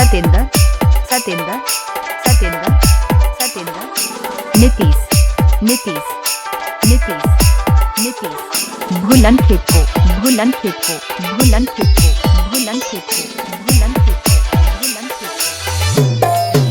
सत्येंद्र सत्येंद्र सत्येंद्र सत्येंद्र नीतीश नीतीश नीतीश नीतीश भूलन खेत को भूलन खेत को भूलन खेत को भूलन खेत को भूलन खेत को भूलन खेत को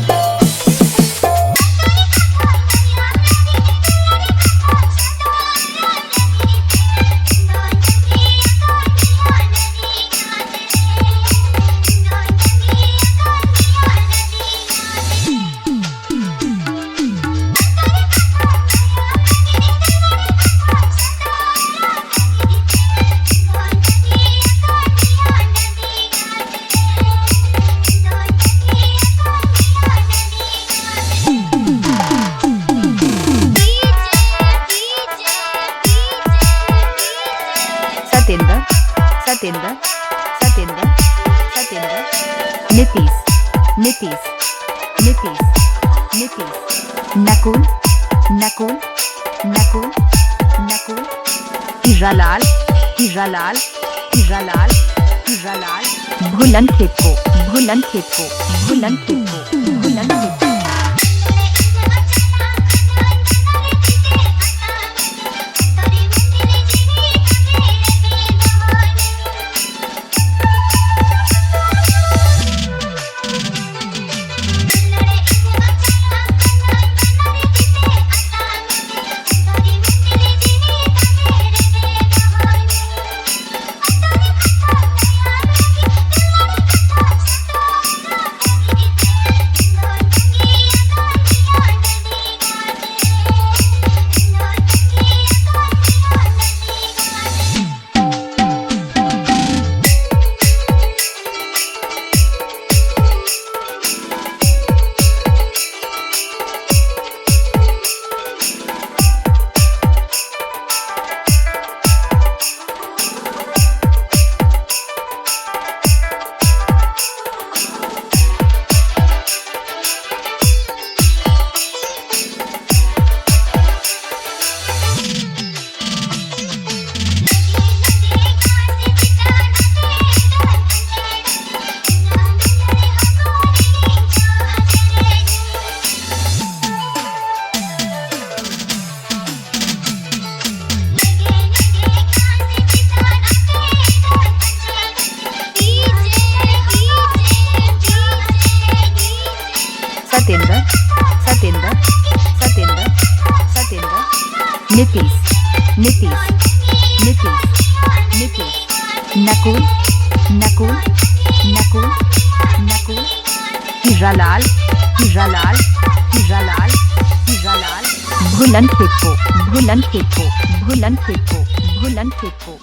सत्येंद्र सत्येंद्र सत्येंद्र सत्येंद्र नीतीश नीतीश नीतीश नीतीश नकुल नकुल नकुल नकुल हीरालाल हीरालाल हीरालाल हीरालाल भूलन खेत को भूलन खेत को भूलन खेत को भूलन खेत को सत्येंद्र सत्येंद्र सत्येंद्र सत्येंद्र नीतीश नीतीश नीतीश नीतीश नकुल नकुल नकुल नकुल हीरालाल हीरालाल हीरालाल हीरालाल भूलन खेत को भूलन खेत को भूलन खेत को भूलन खेत को